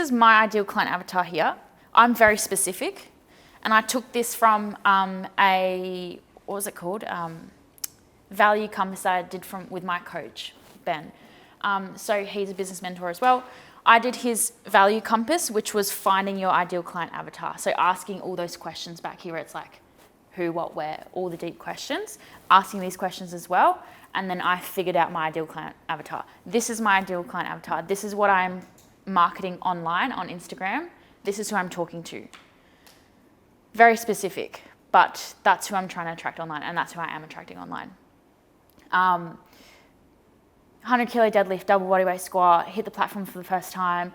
is my ideal client avatar here. I'm very specific, and I took this from what was it called? Value compass that I did with my coach, Ben. So he's a business mentor as well. I did his value compass, which was finding your ideal client avatar. So asking all those questions back here, it's like who, what, where, all the deep questions, asking these questions as well. And then I figured out my ideal client avatar. This is my ideal client avatar. This is what I'm marketing online on Instagram. This is who I'm talking to. Very specific, but that's who I'm trying to attract online, and that's who I am attracting online. 100 kilo deadlift, double bodyweight squat, hit the platform for the first time,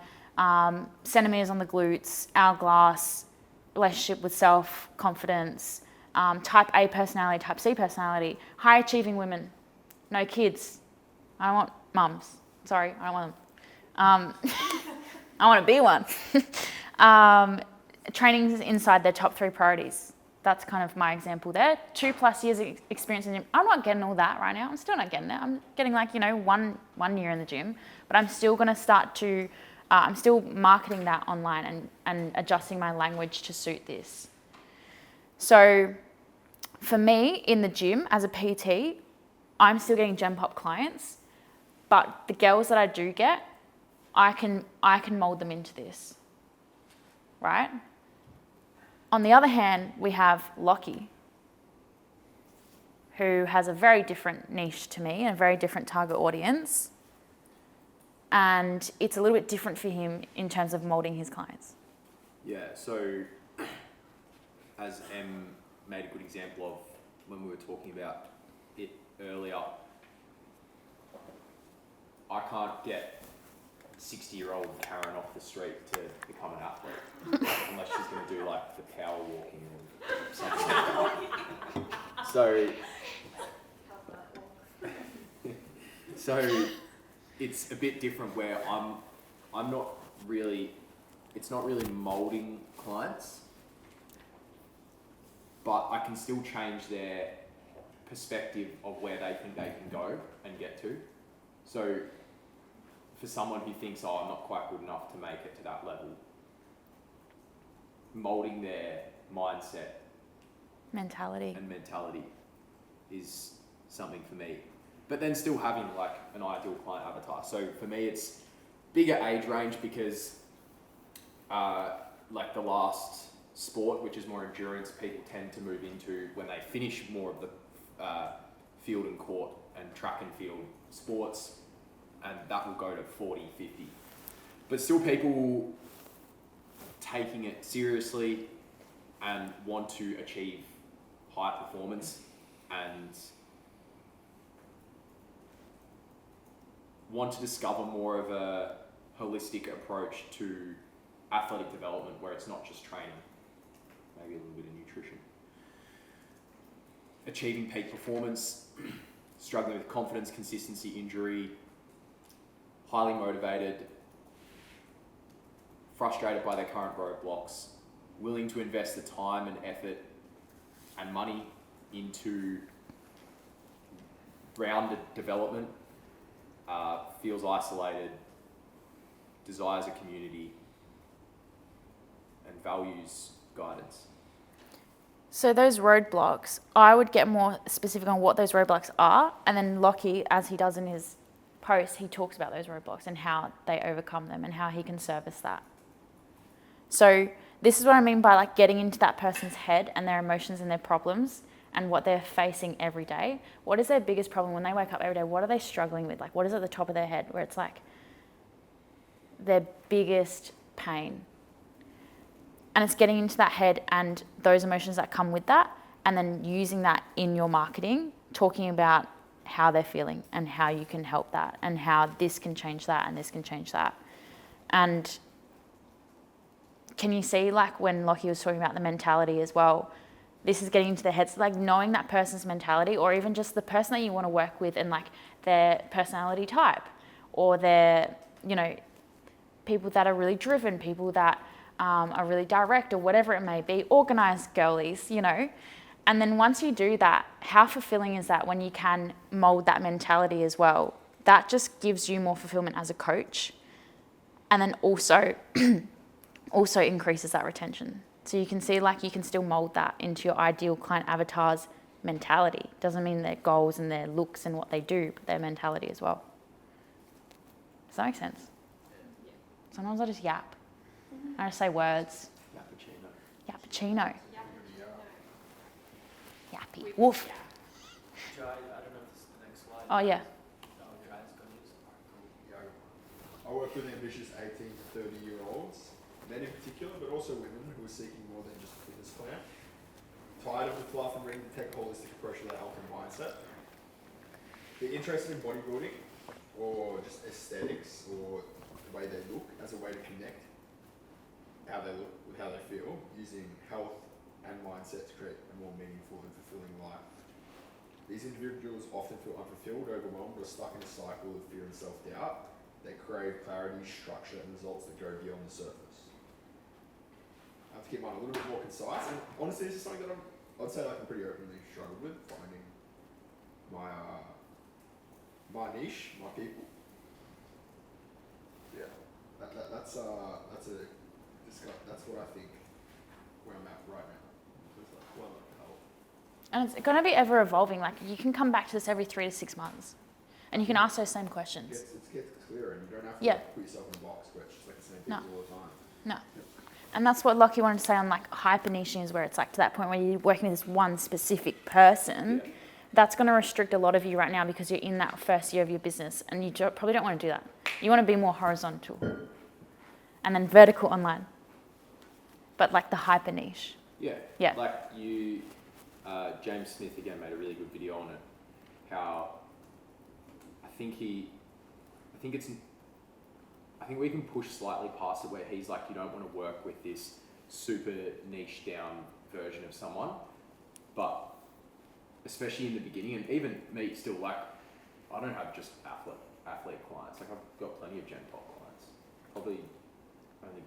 centimeters on the glutes, hourglass, relationship with self, confidence, type A personality, type C personality, high achieving women, no kids. I don't want mums. Sorry, I don't want them. I want to be one. Training's inside their top 3 priorities. That's kind of my example there. 2+ years experience in the gym. I'm not getting all that right now. I'm still not getting it. I'm getting like, one year in the gym, but I'm still going to start to, I'm still marketing that online and adjusting my language to suit this. So for me in the gym as a PT, I'm still getting Gen Pop clients, but the girls that I do get, I can mold them into this, right? On the other hand, we have Lockie, who has a very different niche to me and a very different target audience. And it's a little bit different for him in terms of molding his clients. Yeah, so as Em made a good example of when we were talking about it earlier, I can't get 60-year-old Karen off the street to become an athlete unless she's going to do like the power walking or something like that. So it's a bit different where I'm not really, it's not really molding clients, but I can still change their perspective of where they think they can go and get to. So for someone who thinks, I'm not quite good enough to make it to that level, molding their mindset mentality is something for me. But then still having like an ideal client avatar. So for me, it's bigger age range because like the last sport, which is more endurance, people tend to move into when they finish more of the field and court and track and field sports, and that will go to 40, 50. But still people taking it seriously and want to achieve high performance and want to discover more of a holistic approach to athletic development where it's not just training, maybe a little bit of nutrition. Achieving peak performance, struggling with confidence, consistency, injury, highly motivated, frustrated by their current roadblocks, willing to invest the time and effort and money into rounded development, feels isolated, desires a community, and values guidance. So those roadblocks, I would get more specific on what those roadblocks are, and then Lockie, as he does in his post, he talks about those roadblocks and how they overcome them and how he can service that. So this is what I mean by like getting into that person's head and their emotions and their problems and what they're facing every day. What is their biggest problem when they wake up every day? What are they struggling with? Like, what is at the top of their head where it's like their biggest pain? And it's getting into that head and those emotions that come with that, and then using that in your marketing, talking about how they're feeling and how you can help that and how this can change that and this can change that. And can you see, like when Lockie was talking about the mentality as well, this is getting into their heads, like knowing that person's mentality, or even just the person that you want to work with and like their personality type, or their, people that are really driven, people that are really direct, or whatever it may be, organized girlies, And then once you do that, how fulfilling is that when you can mold that mentality as well? That just gives you more fulfillment as a coach. and then also also increases that retention. So you can see like you can still mold that into your ideal client avatar's mentality. Doesn't mean their goals and their looks and what they do, but their mentality as well. Does that make sense? Sometimes I just yap. I just say words. Yappuccino. Yappy. Woof. Try, I don't know if this is the next slide. Oh yeah. I'll try it's gonna use. Yeah. I work with ambitious 18 to 30-year-olds, men in particular, but also women who are seeking more than just a fitness plan. Tired of the fluff and ready to take a holistic approach to their health and mindset. They're interested in bodybuilding or just aesthetics or the way they look as a way to connect how they look with how they feel, using health and mindset to create a more meaningful and fulfilling life. These individuals often feel unfulfilled, overwhelmed, or stuck in a cycle of fear and self-doubt. They crave clarity, structure, and results that go beyond the surface. I have to keep mine a little bit more concise, and honestly, this is something that I'd say like I'm pretty openly struggled with, finding my my niche, my people. Yeah, that's what I think where I'm at right now. It's like, well, help. And it's going to be ever evolving. Like you can come back to this every 3 to 6 months, and you can ask those same questions. It gets clearer, and you don't have to Yeah. like, put yourself in a box where it's just like the same people No. all the time. No. And that's what Lockie wanted to say on like hyper niching, is where it's like to that point where you're working with this one specific person. Yeah. That's going to restrict a lot of you right now because you're in that first year of your business, and you probably don't want to do that. You want to be more horizontal and then vertical online, but like the hyper niche. Yeah. Yeah. Like you, James Smith again made a really good video on it. How I think we can push slightly past it where he's like, you don't want to work with this super niche down version of someone, but especially in the beginning, and even me still, like, I don't have just athlete clients. Like I've got plenty of Gen Pop clients. Probably only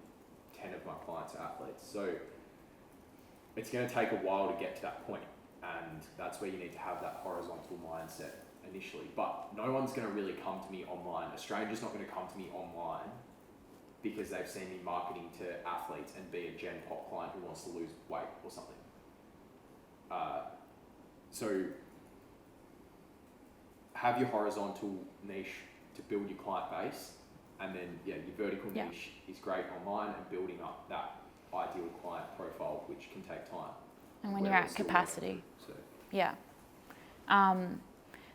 10 of my clients are athletes. So it's going to take a while to get to that point, and that's where you need to have that horizontal mindset initially. But no one's going to really come to me online. A stranger's not going to come to me online because they've seen me marketing to athletes and be a Gen Pop client who wants to lose weight or something. So have your horizontal niche to build your client base, and then your vertical niche is great online and building up that ideal client profile, which can take time. And when you're at capacity. So. Yeah.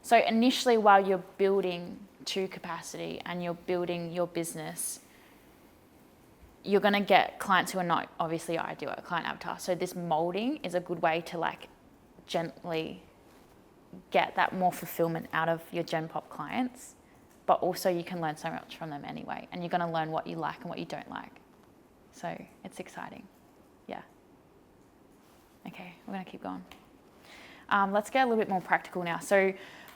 So initially, while you're building to capacity and you're building your business, you're going to get clients who are not obviously your ideal client avatar. So this molding is a good way to like gently get that more fulfillment out of your Gen Pop clients, but also you can learn so much from them anyway, and you're going to learn what you like and what you don't like. So it's exciting. Yeah. Okay, we're going to keep going. Let's get a little bit more practical now. So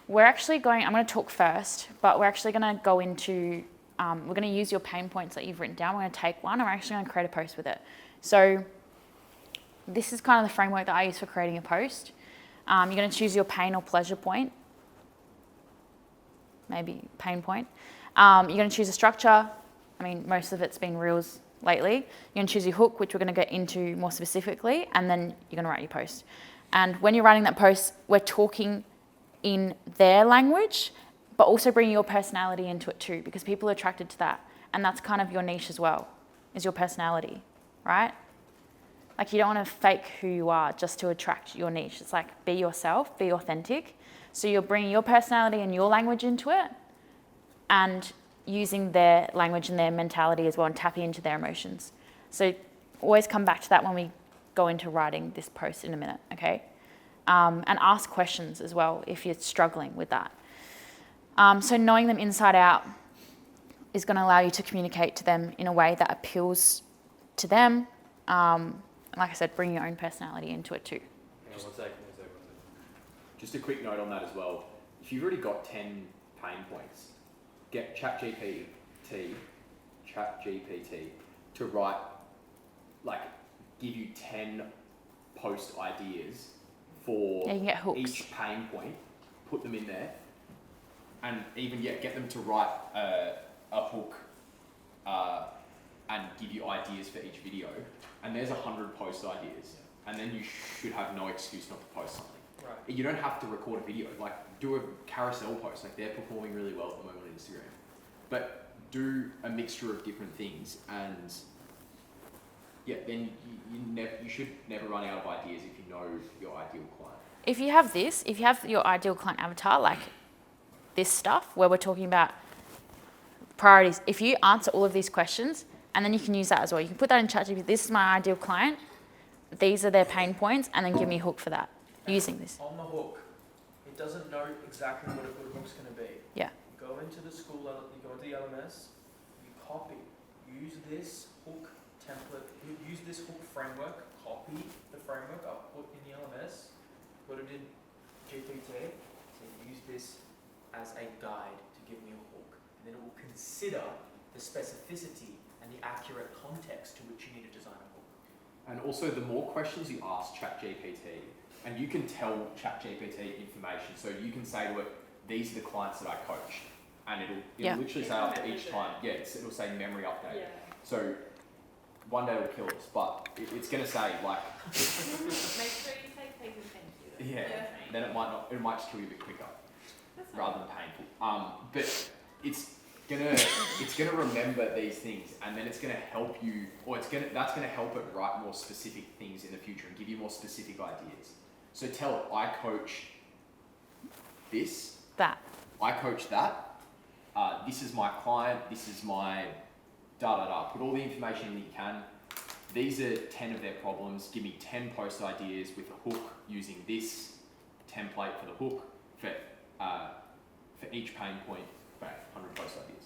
we're actually I'm going to talk first, but we're actually going to go into, we're going to use your pain points that you've written down. We're going to take one and we're actually going to create a post with it. So this is kind of the framework that I use for creating a post. You're going to choose your pain or pleasure point. Maybe pain point. You're going to choose a structure. I mean, most of it's been reels lately. You're going to choose your hook, which we're going to get into more specifically, and then you're going to write your post. And when you're writing that post, we're talking in their language, but also bringing your personality into it too, because people are attracted to that. And that's kind of your niche as well, is your personality, right? Like you don't want to fake who you are just to attract your niche. It's like be yourself, be authentic. So you're bringing your personality and your language into it, and using their language and their mentality as well, and tapping into their emotions. So always come back to that when we go into writing this post in a minute, okay? And ask questions as well if you're struggling with that. So knowing them inside out is going to allow you to communicate to them in a way that appeals to them. Like I said, bring your own personality into it too. One second. Just a quick note on that as well. If you've already got 10 pain points, get ChatGPT to write, like, give you 10 post ideas for Yeah, you can get hooks. each pain point, put them in there, and even get them to write a hook and give you ideas for each video, and there's 100 post ideas, and then you should have no excuse not to post something. Right. You don't have to record a video, like do a carousel post, like they're performing really well at the moment on Instagram. But do a mixture of different things, and yeah, then you should never run out of ideas if you know your ideal client. If you have your ideal client avatar, like this stuff where we're talking about priorities, if you answer all of these questions, and then you can use that as well. You can put that in ChatGPT. This is my ideal client. These are their pain points, and then give me a hook for that using this. On the hook, it doesn't know exactly what a good hook's going to be. Yeah. You go into the school, you go into the LMS, you copy, use this hook template, use this hook framework, copy the framework I'll put in the LMS, put it in GPT, so use this as a guide to give me a hook. And then it will consider the specificity and the accurate context to which you need to design a hook. And also, the more questions you ask ChatGPT, and you can tell ChatGPT information, so you can say to it, these are the clients that I coach, and it'll literally say after each time, it'll say memory update. Yeah. So one day it'll kill us, but it's going to say like, Make sure you take paper and pencil. yeah, then it might just kill you a bit quicker That's rather than painful. But it's gonna remember these things, and then it's gonna help you, or that's gonna help it write more specific things in the future and give you more specific ideas. So tell it, I coach this, That. I coach that, this is my client, this is my da-da-da. Put all the information in that you can. These are 10 of their problems. Give me 10 post ideas with a hook using this template for the hook for each pain point, 100 post ideas.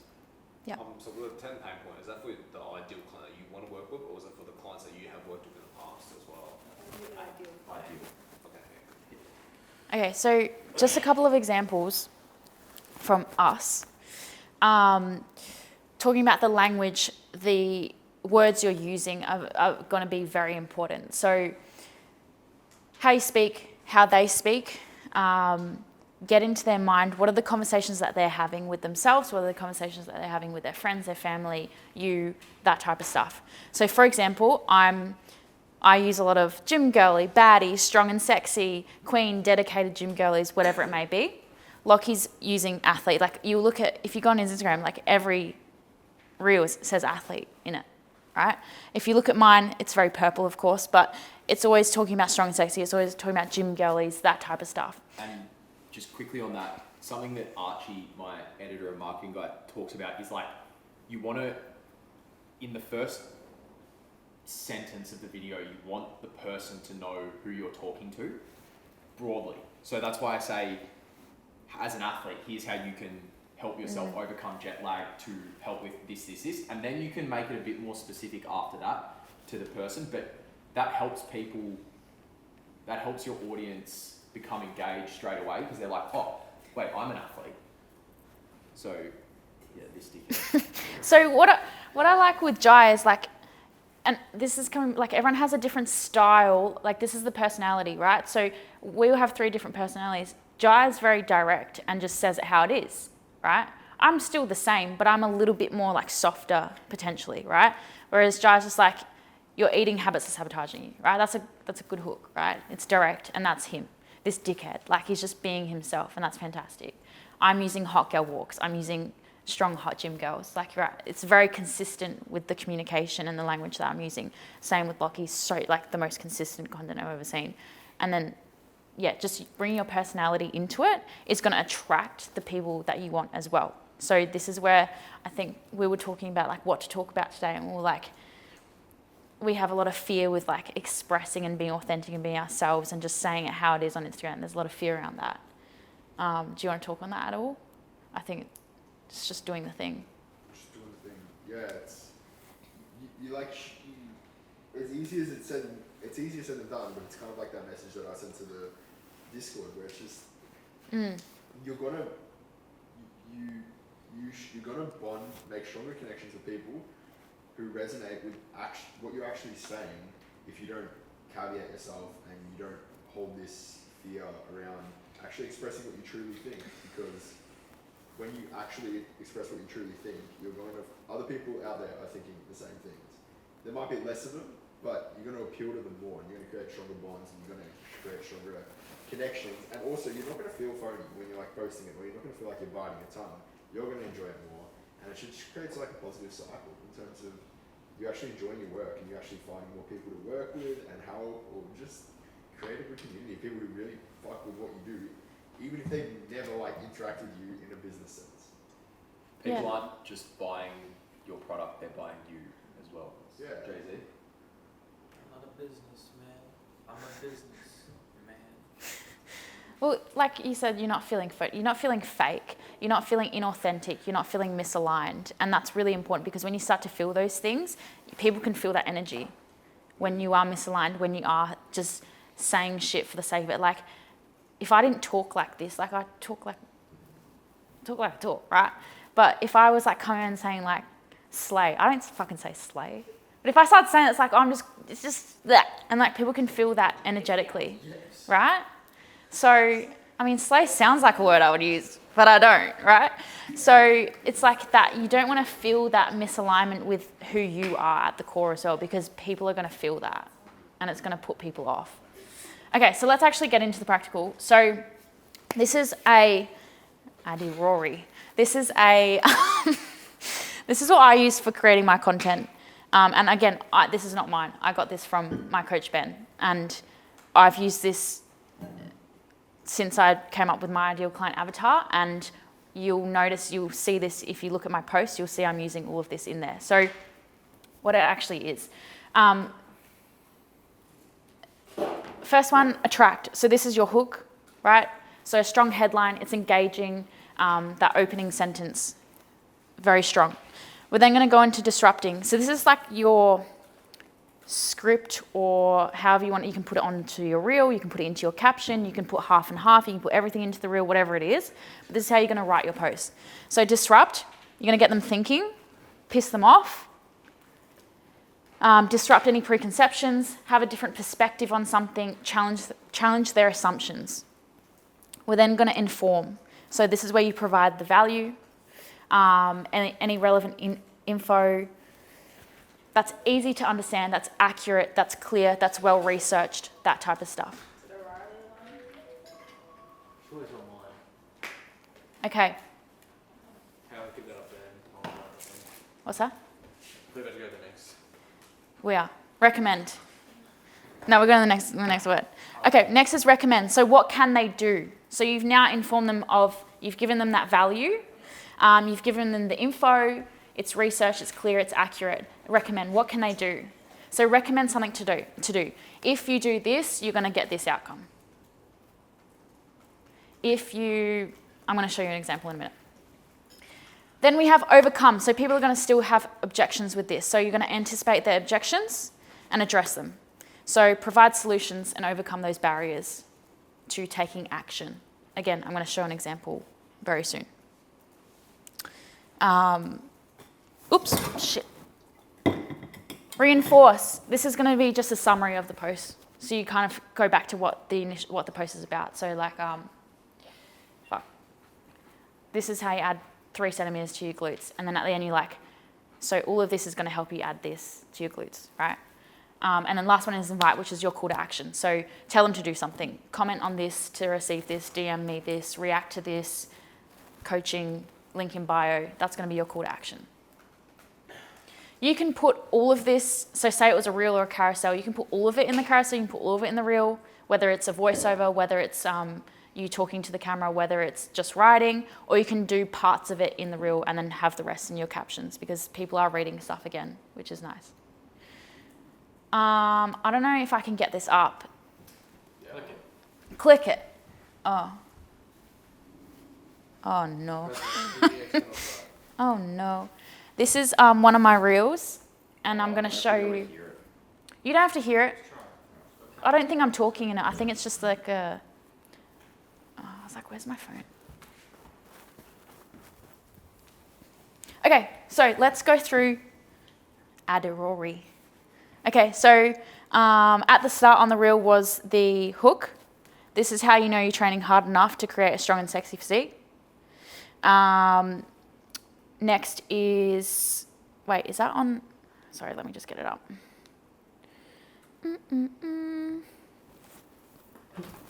Yeah. So with the 10 pain point, is that for the ideal client that you want to work with, or is it for the clients that you have worked with in the past as well? Ideal. Ideal. Okay. Okay, so just a couple of examples from us. Talking about the language, the words you're using are going to be very important. So how you speak, how they speak, get into their mind. What are the conversations that they're having with themselves? What are the conversations that they're having with their friends, their family, you, that type of stuff. So for example, I use a lot of gym girly, baddie, strong and sexy, queen, dedicated gym girlies, whatever it may be. Lockie's using athlete. Like you look at, if you go on his Instagram, like every reel says athlete in it, right? If you look at mine, it's very purple, of course, but it's always talking about strong and sexy. It's always talking about gym girlies, that type of stuff. And just quickly on that, something that Archie, my editor and marketing guy, talks about is like, you want to, in the first sentence of the video, you want the person to know who you're talking to broadly. So that's why I say, as an athlete, here's how you can help yourself overcome jet lag to help with this, and then you can make it a bit more specific after that to the person, but that helps your audience become engaged straight away, because they're like, oh, wait, I'm an athlete. So, yeah, this dickhead. So what I like with Jai is like, and this is coming, like everyone has a different style, like this is the personality, right? So we'll have 3 different personalities. Jai is very direct and just says it how it is, right? I'm still the same, but I'm a little bit more like softer potentially, right? Whereas Jai's just like, your eating habits are sabotaging you, right? That's a good hook, right? It's direct, and that's him, this dickhead. Like he's just being himself, and that's fantastic. I'm using hot girl walks. I'm using strong hot gym girls. Like right, it's very consistent with the communication and the language that I'm using. Same with Lockie, so like the most consistent content I've ever seen. And then, yeah, just bringing your personality into it is going to attract the people that you want as well. So this is where I think we were talking about like what to talk about today, and we have a lot of fear with like expressing and being authentic and being ourselves and just saying it how it is on Instagram. There's a lot of fear around that. Do you want to talk on that at all? I think it's just doing the thing. Just doing the thing. Yeah, it's as easy as it's said. It's easier said than done, but it's kind of like that message that I sent to the Discord, where it's just you're gonna bond, make stronger connections with people who resonate with what you're actually saying. If you don't caveat yourself and you don't hold this fear around actually expressing what you truly think, because when you actually express what you truly think, you're going to, other people out there are thinking the same things. There might be less of them, but you're going to appeal to them more, and you're going to create stronger bonds, and you're going to create stronger connections. And also, you're not going to feel phony when you're like posting it, or you're not going to feel like you're biting your tongue. You're going to enjoy it more, and it just creates like a positive cycle in terms of you actually enjoying your work, and you actually finding more people to work with, and how, or just create a good community of people who really fuck with what you do, even if they've never like interacted with you in a business sense. People Yeah. aren't just buying your product; they're buying you as well. Yeah. Jay-Z. I'm not a businessman. I'm a businessman. Well, like you said, you're not feeling fake, you're not feeling inauthentic, you're not feeling misaligned, and that's really important because when you start to feel those things, people can feel that energy. When you are misaligned, when you are just saying shit for the sake of it, like if I didn't talk like this, like I talk like I talk, right? But if I was like coming in and saying like slay, I don't fucking say slay. But if I start saying it, it's like it's just that, and like people can feel that energetically, Yes. right? So, I mean, slay sounds like a word I would use, but I don't, right? So it's like that, you don't want to feel that misalignment with who you are at the core as well, because people are going to feel that, and it's going to put people off. Okay, so let's actually get into the practical. So this is Addy Rory. This is this is what I use for creating my content. And again, this is not mine. I got this from my coach, Ben, and I've used this since I came up with my ideal client avatar, and you'll see this if you look at my posts, you'll see I'm using all of this in there. So what it actually is. First one, attract. So this is your hook, right? So a strong headline, it's engaging, that opening sentence, very strong. We're then going to go into disrupting. So this is like your script, or however you want. You can put it onto your reel, you can put it into your caption, you can put half and half, you can put everything into the reel, whatever it is. But this is how you're going to write your post. So disrupt, you're going to get them thinking, piss them off, disrupt any preconceptions, have a different perspective on something, challenge their assumptions. We're then going to inform. So this is where you provide the value, any relevant info that's easy to understand, that's accurate, that's clear, that's well researched, that type of stuff. Is it a Riley one? Sure it's online. Okay, How I keep that up there? what's that? We're about to go to the next. We are. Recommend. No, we're going to the next word. Okay, next is recommend. So what can they do? So you've now informed them you've given them that value, you've given them the info, it's research, it's clear, it's accurate. Recommend, what can they do? So recommend something to do. If you do this, you're going to get this outcome. I'm going to show you an example in a minute. Then we have overcome. So people are going to still have objections with this. So you're going to anticipate their objections and address them. So provide solutions and overcome those barriers to taking action. Again, I'm going to show an example very soon. Shit. Reinforce. This is going to be just a summary of the post. So you kind of go back to what the post is about. So like, this is how you add 3 centimeters to your glutes. And then at the end you're like, so all of this is going to help you add this to your glutes, right? And then last one is invite, which is your call to action. So tell them to do something. Comment on this to receive this, DM me this, react to this, coaching, link in bio. That's going to be your call to action. You can put all of this, so say it was a reel or a carousel, you can put all of it in the carousel, you can put all of it in the reel, whether it's a voiceover, whether it's you talking to the camera, whether it's just writing, or you can do parts of it in the reel and then have the rest in your captions, because people are reading stuff again, which is nice. I don't know if I can get this up. Yeah. Click it. Oh no. Oh no. This is one of my reels, and I'm going to show you. You don't have to hear it. I don't think I'm talking in it. I think it's just like a... I was like, where's my phone? Okay, so let's go through Adirori. Okay, so at the start on the reel was the hook. This is how you know you're training hard enough to create a strong and sexy physique. Next is, wait, is that on? Sorry, let me just get it up.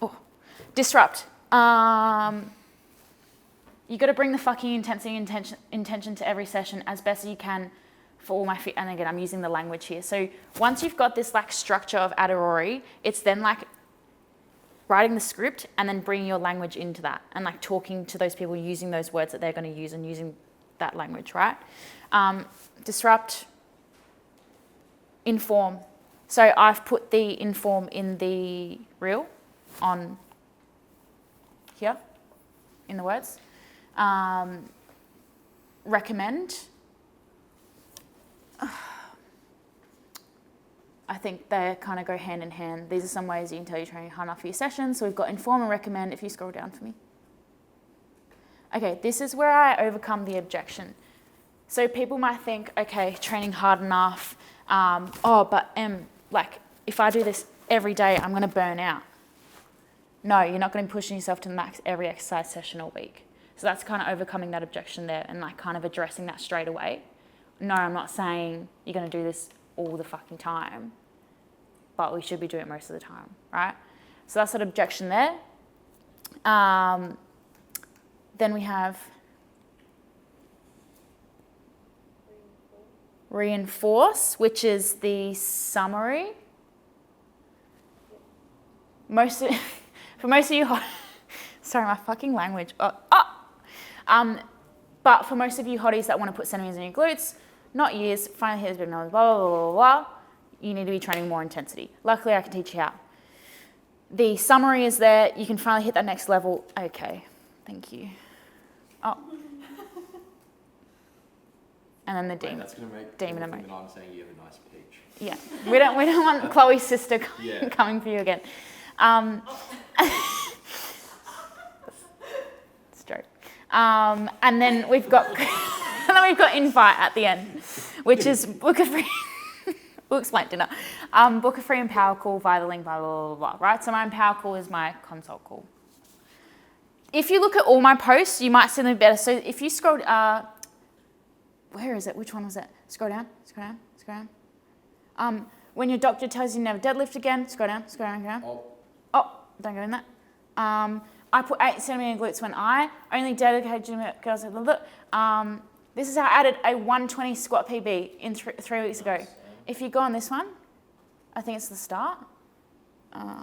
Oh, disrupt. You got to bring the fucking intensity and intention to every session as best as you can for all my fit. And again, I'm using the language here. So once you've got this like structure of Adorori, it's then like writing the script and then bringing your language into that and like talking to those people using those words that they're going to use and using that language, right? Disrupt, inform. So I've put the inform in the reel on here in the words. Recommend. I think they kind of go hand in hand. These are some ways you can tell you're training hard enough for your sessions. So we've got inform and recommend. If you scroll down for me. Okay, this is where I overcome the objection. So people might think, okay, training hard enough. But like if I do this every day, I'm going to burn out. No, you're not going to be pushing yourself to the max every exercise session all week. So that's kind of overcoming that objection there and like kind of addressing that straight away. No, I'm not saying you're going to do this all the fucking time, but we should be doing it most of the time, right? So that's that objection there. Then we have reinforce, which is the summary. For most of you, sorry, my fucking language. But for most of you hotties that want to put centimeters in your glutes, not years, finally here's been blah, blah, blah, blah, blah, you need to be training more intensity. Luckily, I can teach you how. The summary is there. You can finally hit that next level. Okay, thank you. Oh. And then the demon. That's going to make demon everything emoji. that I'm saying you have a nice peach. Yeah, we don't want Chloe's sister Yeah. coming for you again. It's a joke. And then we've got invite at the end, which is book a free. We'll explain dinner. Book a free Empower call via the link, blah, blah, blah, blah, right? So my Empower call is my consult call. If you look at all my posts, you might see them better. So if you scroll, where is it? Which one was it? Scroll down, scroll down, scroll down. When your doctor tells you never deadlift again, scroll down, scroll down, scroll down. Oh, don't go in that. I put 8 centimeter glutes when I only dedicated to girls. This is how I added a 120 squat PB in 3 weeks ago. If you go on this one, I think it's the start.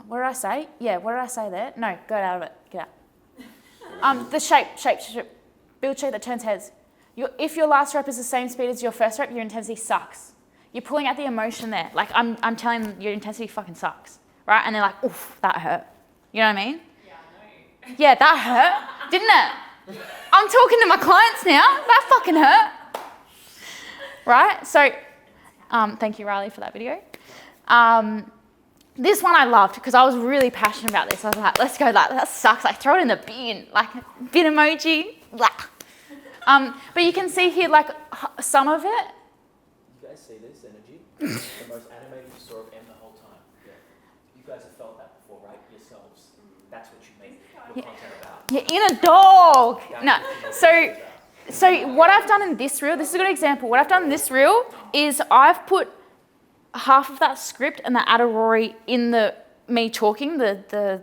What did I say? Yeah, what did I say there? No, go out of it. Get out. The shape. Build shape that turns heads. If your last rep is the same speed as your first rep, your intensity sucks. You're pulling out the emotion there. Like I'm telling them your intensity fucking sucks, right? And they're like, oof, that hurt. You know what I mean? Yeah, I know. Yeah, that hurt, didn't it? I'm talking to my clients now. That fucking hurt, right? So, thank you, Riley, for that video. This one I loved because I was really passionate about this. I was like, let's go, like, that sucks. Like, throw it in the bin, like, bin emoji. Blah. But you can see here, like, some of it. You guys see this energy? The most animated you saw of M the whole time. Yeah. You guys have felt that before, right? Yourselves. That's what you make your content about. You're in a dog. No. So what I've done in this reel, this is a good example. What I've done in this reel is I've put half of that script and the Adorori in me talking, the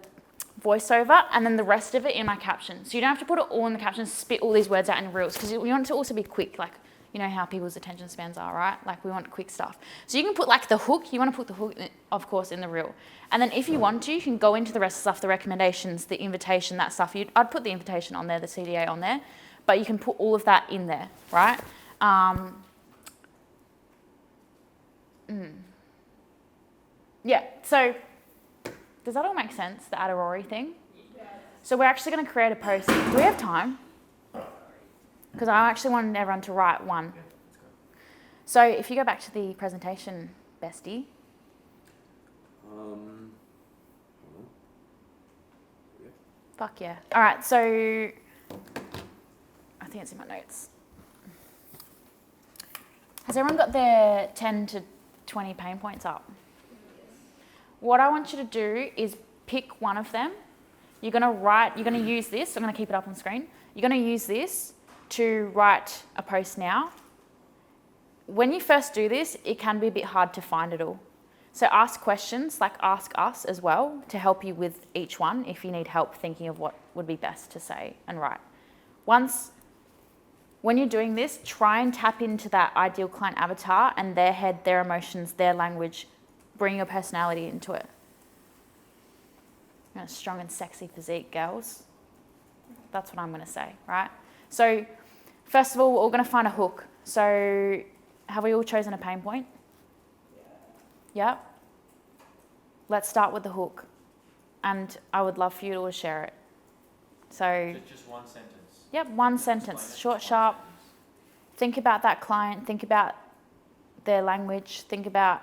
voiceover, and then the rest of it in my caption. So you don't have to put it all in the caption, spit all these words out in reels, because we want it to also be quick, like, you know how people's attention spans are, right? Like, we want quick stuff. So you can put, like, the hook. You want to put the hook, of course, in the reel. And then if you want to, you can go into the rest of the stuff, the recommendations, the invitation, that stuff. I'd put the invitation on there, the CDA on there, but you can put all of that in there, right? Yeah, so does that all make sense, the Adorori thing? Yes. So we're actually going to create a post. Do we have time? Because I actually wanted everyone to write one. So if you go back to the presentation, bestie. Hold on. Yeah. Fuck yeah. All right, so I think it's in my notes. Has everyone got their 10 to 20 pain points up? What I want you to do is pick one of them. You're going to use this. I'm going to keep it up on screen. You're going to use this to write a post now. When you first do this, it can be a bit hard to find it all. So ask questions, like ask us as well, to help you with each one if you need help thinking of what would be best to say and write. When you're doing this, try and tap into that ideal client avatar and their head, their emotions, their language. Bring your personality into it. Strong and sexy physique, girls. That's what I'm going to say, right? So first of all, we're all going to find a hook. So have we all chosen a pain point? Yeah. Let's start with the hook. And I would love for you all to share it. So, Just one sentence. yep, one sentence, short, sharp. Think about that client, think about their language, think about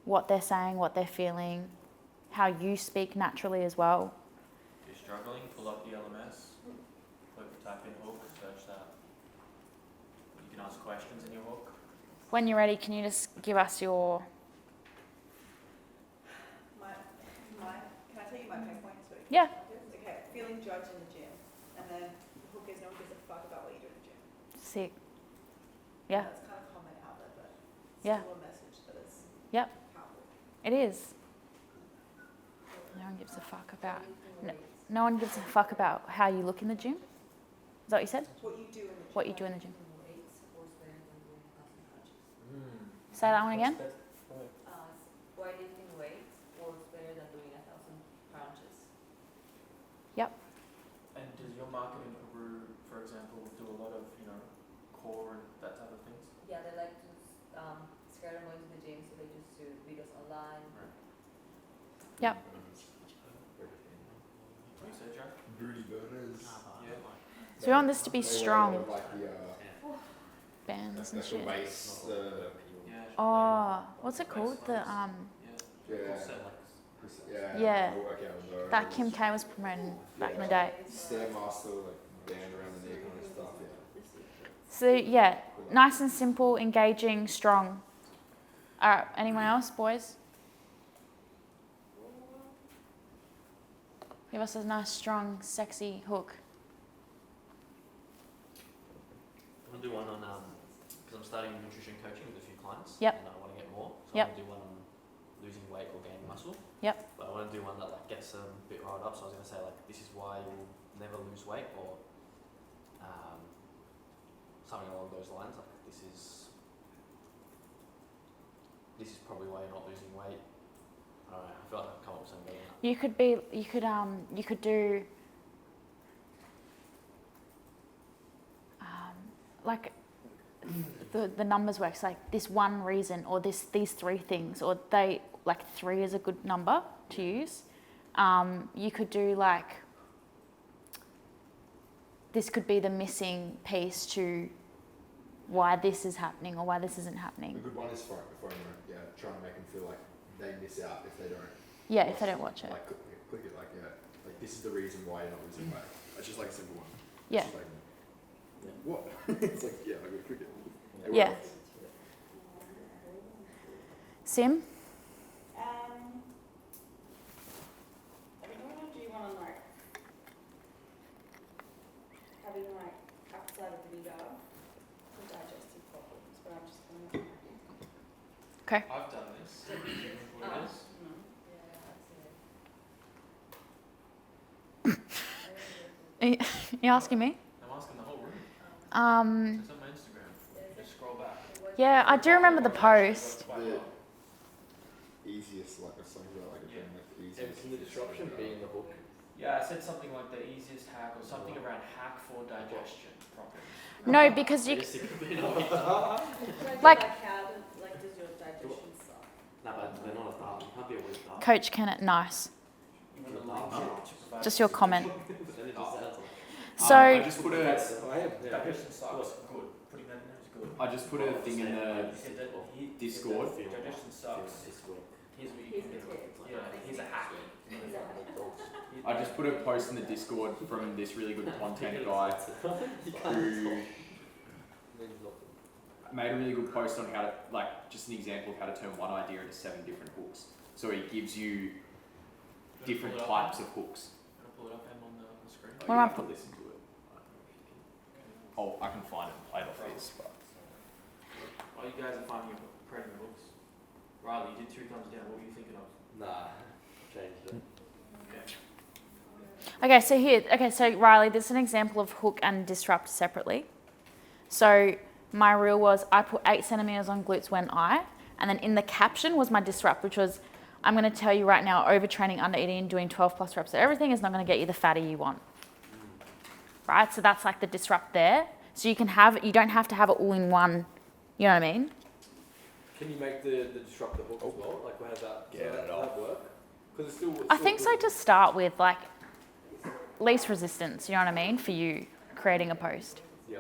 what they're saying, what they're feeling, how you speak naturally as well. If you're struggling, pull up the LMS, type in hook, search that. You can ask questions in your hook. When you're ready, can you just give us your... Can I tell you my pain point? Yeah. Okay, feeling judged in the gym, and then the hook is no one gives a fuck about what you do in the gym. Sick. Yeah. That's kind of common out there, but it's Yeah. still a message that is Yep. powerful. It is. No one gives a fuck about... No one gives a fuck about how you look in the gym? Is that what you said? What you do in the gym. What you do in the gym. Mm. Say that one again. Why lifting weights works better than doing 1,000 crunches. And does your marketing guru, for example, do a lot of, core and that type of things? Yeah, they like to scare them going to the gym, so they just do videos online. Yep. What you say, Jack? Booty burners. Yeah. So we want this to be strong. Like the, Bands and the shit. waist, Yeah. Oh, what's it called? The Yeah. Yeah. I'll work out with those. that Kim K was promoting back in the day. Stairmaster, like band around the neck kind of stuff, So yeah, nice and simple, engaging, strong. All right, anyone else, boys? Give us a nice, strong, sexy hook. I'm gonna do one on because I'm starting nutrition coaching with a few clients. Yep. And I want to get more. So Yep. I'm gonna do one on losing weight or gaining muscle. Yep. But I want to do one that like gets them a bit riled up. So I was gonna say like this is why you'll never lose weight or something along those lines. Like this is probably why you're not losing weight. I don't know. I feel like I've come up with something better than that. You could do like the numbers works like this one reason or these three things, or they like 3 is a good number to use. You could do like this could be the missing piece to why this is happening or why this isn't A happening. good one is for trying to make them feel like they miss out if they don't. Yeah, if they don't watch it. Like click it like this is the reason why you're not losing weight. It's just like a simple one. Yeah. It's just like, what? It's like I gotta click it. Yeah. Sim? I don't want to do one on like having like outside of the liver for digestive problems, but I'm just going to. Okay. I've done this. What it is? You asking me? I'm asking the whole room. It's Um, on my Instagram. Just scroll back. yeah, I do remember the post. Quite The well. easiest, like a song about like a Yeah. like the And easiest. can the disruption be in the hook? Yeah, I said something like the easiest hack or something around hack for digestion problems. No, because you Like, Like, how does your digestion suck? no, but they're not a dart. You can't be a weak dart. Coach Kennett, nice. You want the link to provide Just your comment. But then it just sounds like So I just put a digestion sucks. Good. Putting that in there is good. I just put a thing in the You said that Discord. digestion sucks. Here's what you can do. Yeah, here's a hack. I just put a post in the Discord from this really good content guy who made a really good post on how to, like, just an example of how to turn one idea into 7 different hooks. So he gives you different types of hooks. I'm gonna pull it up and on the screen. Oh, What you am I have to listen to it. Oh, I can find it and play it off this, but While you guys are finding your creating your books, Riley, you did 2 thumbs down. What were you thinking of? Nah, changed it. Okay, so Riley, this is an example of hook and disrupt separately. So my rule was I put 8 centimeters on glutes when and then in the caption was my disrupt, which was, I'm going to tell you right now, overtraining, undereating, and doing 12 plus reps of everything is not going to get you the fatty you want. Right? So that's like the disrupt there. So you don't have to have it all in one, you know what I mean? Can you make the disrupt the hook as well? Like, how does that, Get it off. that work? Because it's still. I think so to start with, like, least resistance, you know what I mean, for you creating a post. Yeah.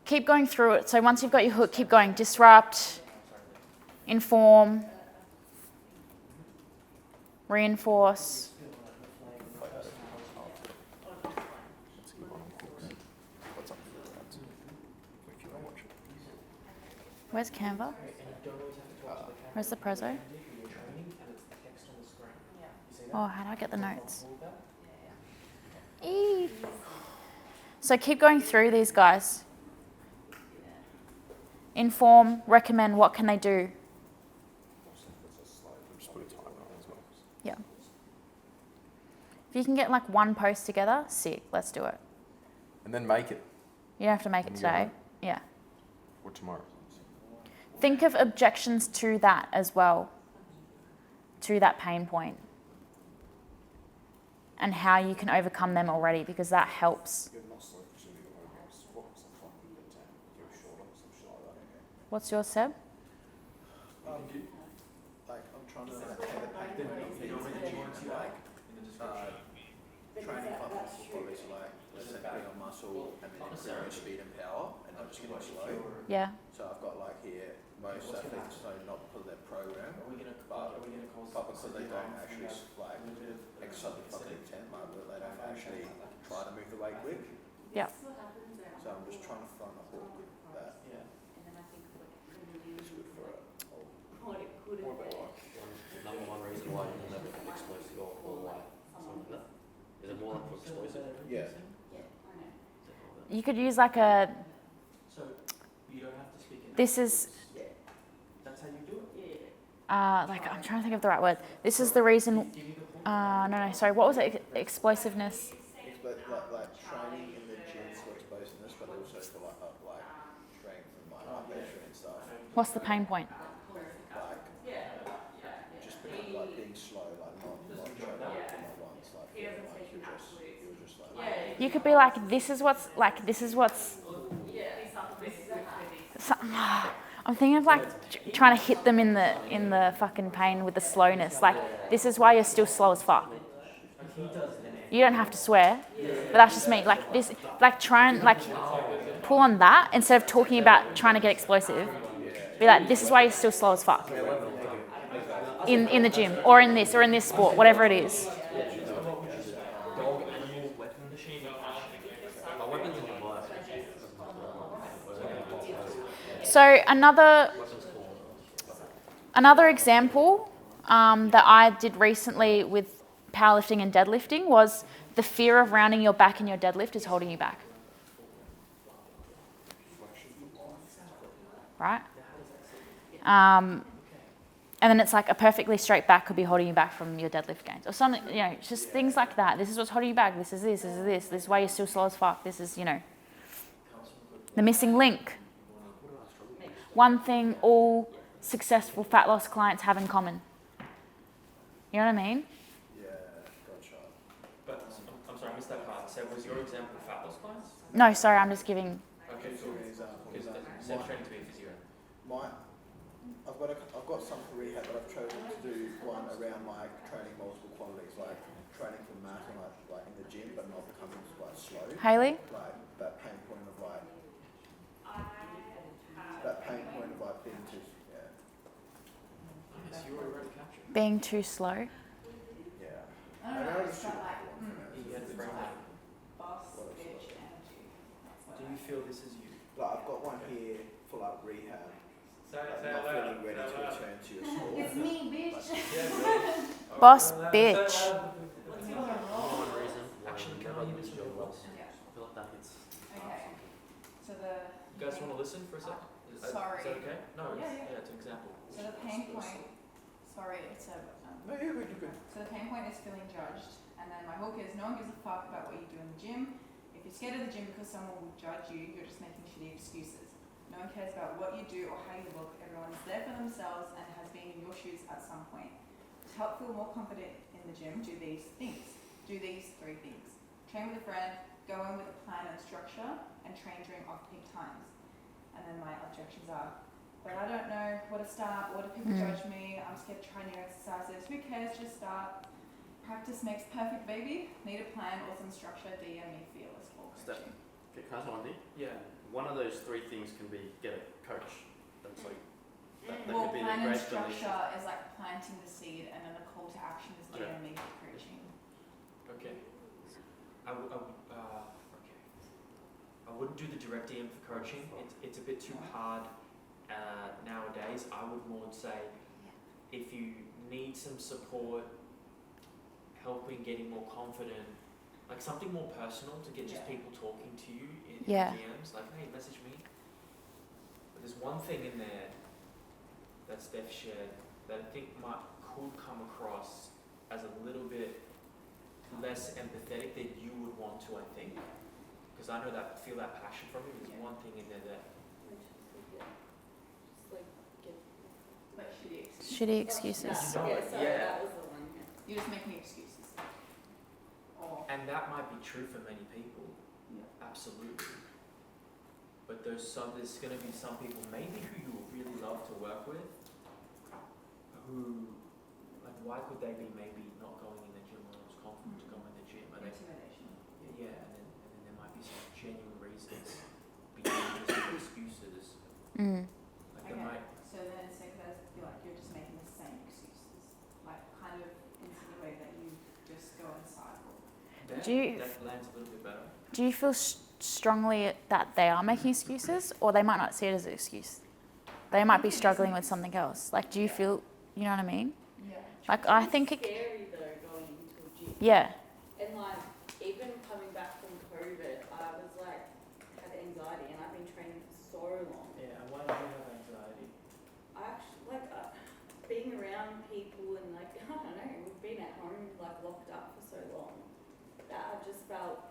Keep going through it. So once you've got your hook, keep going. Disrupt, inform, reinforce. Where's Canva? Where's the Prezzo? Oh, how do I get the notes? Eee. So keep going through these guys. Inform, recommend, what can they do? just put a timer on as well. Yeah. If you can get like one post together, sick, let's do it. And then make it. You don't have to make it today. Yeah. Or tomorrow. Think of objections to that as well, to that pain point, and how you can overcome them already, because that helps. What's yours, Seb? Like, I'm trying to take the pain point of things like, training for muscle probably, so like, let's say putting on muscle and then improving speed and power and not just getting slow. Yeah. So I've got like here, most athletes slow not because of their program, but because they don't actually like exercise with fucking intent, like they don't actually try to move the weight quick. Yeah. So I'm just trying to find a hook that is good for it. Number one reason why you never get explosive or why something like that? Is it more like for explosive? Yeah. You could use like a, So you don't have to speak in. this is, That's how you do it. like, I'm trying to think of the right word. This is the reason, no, sorry, what was it? Explosiveness. Like training in the gym for explosiveness, but also for like strength and like hypertrophy and stuff. What's the pain point? Like just being slow, like not trying to work them at once, like feeling like you're just like You could be like, this is what's, I'm thinking of like trying to hit them in the fucking pain with the slowness. Like, this is why you're still slow as fuck. You don't have to swear, but that's just me. Like this, like try and like pull on that instead of talking about trying to get explosive. Be like, this is why you're still slow as fuck. In the gym or in this sport, whatever it is. So another example that I did recently with powerlifting and deadlifting was the fear of rounding your back in your deadlift is holding you back. Right? And then it's like a perfectly straight back could be holding you back from your deadlift gains or something, you know, just things like that. This is what's holding you back. This is this, this is this. This is why you're still slow as fuck. This is, you know, the missing link. One thing all successful fat loss clients have in common. You know what I mean? yeah, gotcha. But I'm sorry, I missed that part. So was your example fat loss clients? No, sorry, I'm just giving. Okay, For an example, Seb's training to be a physio. I've got some for rehab, but I've chosen to do one around like training multiple qualities, like training for mass and like in the gym, but not becoming like slow. Haley? Like that pain point of like being too Yes, you already captured. Being too slow. yeah. Maybe I'll just shoot You had the framework. Do you feel this is you? like I've got one here for like rehab, Say like it not loud. feeling ready Say it to loud. return to your sport. It's me, bitch. Yeah, bro. Boss Say it loud. bitch. Say it loud. One reason why Actually, you can never I hear lose this your from your voice. voice? Yeah. I feel like that hits. Okay. So the You guys want to listen for a sec? Sorry. Is that okay? No, Yeah, it's, yeah. it's an example. so the pain point. Sorry, it's a. No, you're good, you're good. So the pain point is feeling judged, and then my hook is no one gives a fuck about what you do in the gym. If you're scared of the gym because someone will judge you, you're just making shitty excuses. No one cares about what you do or how you look. Everyone's there for themselves and has been in your shoes at some point. To help feel more confident in the gym, do these things. Do these 3 things. Train with a friend, go in with a plan and structure, and train during off-peak times. And then my objections are, but I don't know where to start. What if people judge me? I'm scared to try new exercises. Who cares? Just start. Practice makes perfect, baby. Need a plan or some structure. DM me fearless for Steph. coaching. Okay, can I ask one thing? Yeah. One of those 3 things can be get a coach. That's like that Well, could be plan the and great donation. structure is like planting the seed, and then the call to action is Okay. DM me for coaching. Okay. Okay. I wouldn't do the direct DM for coaching. It's a bit too hard nowadays. I would more say if you need some support, helping getting more confident, like something more personal to get just Yeah. people talking to you in Yeah. DMs, like, hey, message me. But there's one thing in there that Steph shared that I think could come across as a little bit less empathetic than you would want to, I think. Because I know that, feel that passion from you. There's Yeah. one thing in there that, Just like get. Like shitty excuses. Shitty excuses. You know Yeah, it, sorry, yeah. that was the one. Yeah. You're just making excuses. Or and that might be true for many people, yeah. absolutely. But there's going to be some people, maybe who you would really love to work with, who, like, why could they be maybe not going in the gym or not as confident to go in the gym? Are they, Intimidation. yeah, and then there might be some genuine reasons beyond just excuses. Mm. Like Okay. they might, So then instead of that, feel like you're just making the same excuses. Like kind of insinuate that you just go in cycle. Do you- that lands a little bit better. Do you feel strongly that they are making excuses, or they might not see it as an excuse? They might be struggling with something else. Like, do you feel, you know what I mean? Yeah. Like, I think It's it, scary though going into a gym. yeah, And like even coming back from COVID, I was like had anxiety, and I've been training for so long. Yeah, and why do you have anxiety? I actually like being around people and like I don't know, we've been at home like locked up for so long that I just felt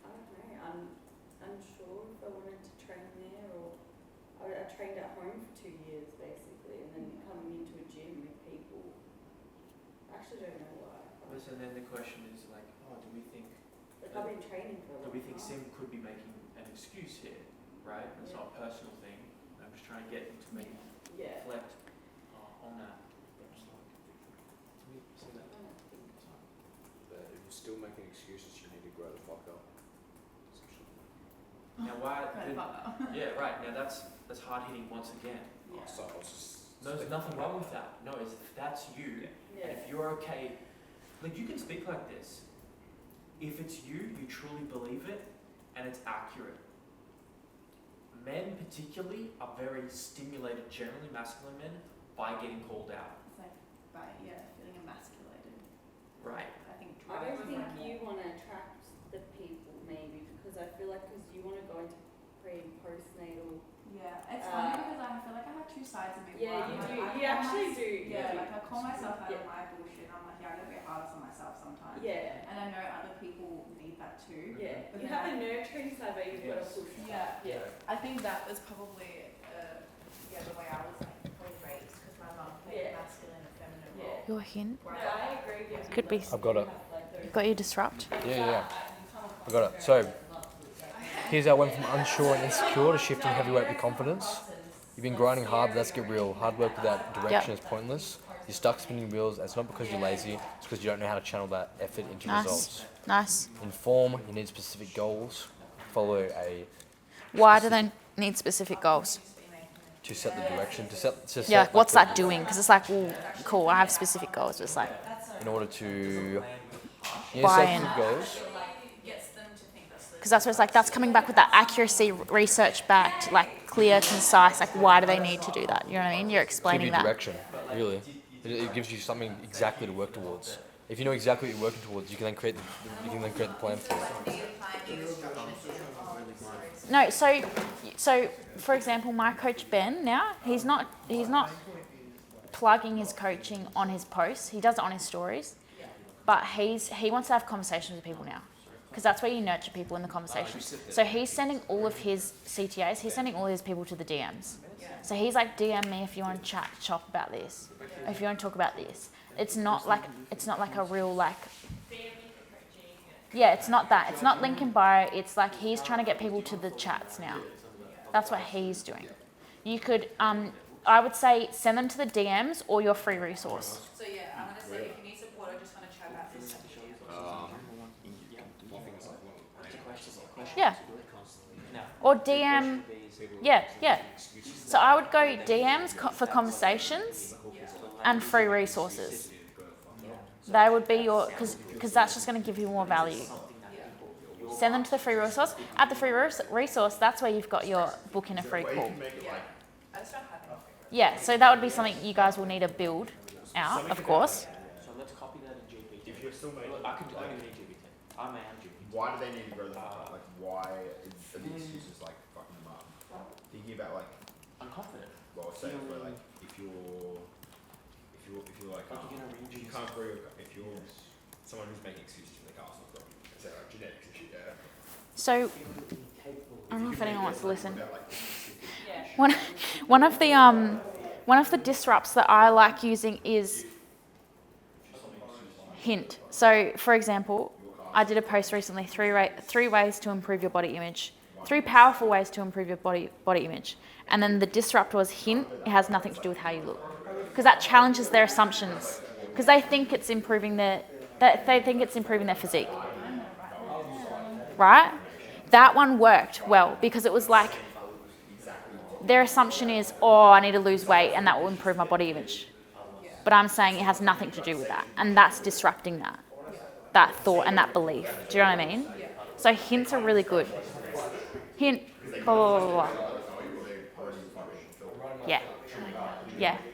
I don't know, I'm unsure if I wanted to train there or I trained at home for 2 years basically, and then coming into a gym with people. I actually don't know why. So then the question is like, oh, do we think Like I've been training for a long time. Sim could be making an excuse here, right? It's not a personal thing. I'm just trying to get him to maybe Yeah. reflect on that. Can we see that? I don't think. But if you're still making excuses, you need to grow the fuck up. Now why? Kind of fun though. Yeah, right. Now that's hard hitting once again. Yeah. So I was just No, there's nothing wrong with that. No, if that's you, Yeah. and if you're okay, like you can speak like this. If it's you truly believe it, and it's accurate. Men particularly are very stimulated, generally masculine men, by getting called out. It's like feeling emasculated. Right. I think I don't drives think my you want to attract the people maybe, because I feel like you want to go into pre and postnatal. Yeah, it's funny because I feel like I have 2 sides of me. Yeah, One, you like, do. I You call actually mys- do. Yeah, like I call myself out Yeah. of my bullshit. I'm like, yeah, I gotta be hardest on myself sometimes. Yeah. And I know other people need that too. Yeah. But You then have a I- nurturing side, but you've got to Yes. push. Yeah. Yeah. I think that was probably the way I was like probably raised because my mum played Yeah. masculine and feminine Yeah. role. your hint. No, I agree. Yeah. Could be- I've got it. You've got your disrupt. Yeah. I got it. So, here's how I went from unsure and insecure to shifting heavyweight with confidence. You've been grinding hard, but let's get real. Hard work without direction is pointless. You're stuck spinning wheels, and it's not because you're lazy, it's because you don't know how to channel that effort into Nice. results. Nice. In form, you need specific goals. Follow a Why do they need specific goals? to set the direction. To set Yeah, like, what's the- that doing? Because it's like, well, cool, I have specific goals. But it's like, in order to Buy set in. some goals. Gets them to think that's the because that's what it's like, that's coming back with that accuracy research backed, like clear, concise, like why do they need to do that? You know what I mean? You're Give explaining you that. direction, really. It gives you something exactly to work towards. If you know exactly what you're working towards, you can then create the plan for it. No, so for example, my coach Ben now, he's not plugging his coaching on his posts. He does it on his stories, but he wants to have conversations with people now, because that's where you nurture people in the conversations. So he's sending all of his CTAs, he's sending all his people to the DMs. So he's like, DM me if you want to shop about this, or if you want to talk about this. It's not like a real like. Yeah, it's not that. It's not link in bio. It's like he's trying to get people to the chats now. That's what he's doing. You could, I would say, send them to the DMs or your free resource. So yeah, I'm gonna say if you need support, I just want to chat about this section. Yeah. Or DM. Yeah. So I would go DMs for conversations and free resources. They would be your, because that's just going to give you more value. Send them to the free resource. At the free resource, that's where you've got your book in a free call. Yeah, so that would be something you guys will need to build out, of course. So let's copy that in GPT. If you're still making, I only need GPT. I may have GPT. why do they need to go to the top? Like, why are the excuses like fucking them up? Thinking about like, I'm confident. well, say for like, if you're like, Like you're gonna read if you these- can't prove, if you're someone who's making excuses for the castle, probably say like genetics and shit, yeah. So, I don't know if anyone wants to listen. About like, One of the disrupts that I like using is hint. So, for example, I did a post recently, three ways to improve your body image. 3 powerful ways to improve your body image. And then the disrupt was hint. It has nothing to do with how you look, because that challenges their assumptions, because they think it's improving their physique. Right? That one worked well, because it was like their assumption is, oh, I need to lose weight and that will improve my body image. But I'm saying it has nothing to do with that, and that's disrupting that thought and that belief. Do you know what I mean? So hints are really good. Hint, blah, blah, blah, blah. Yeah.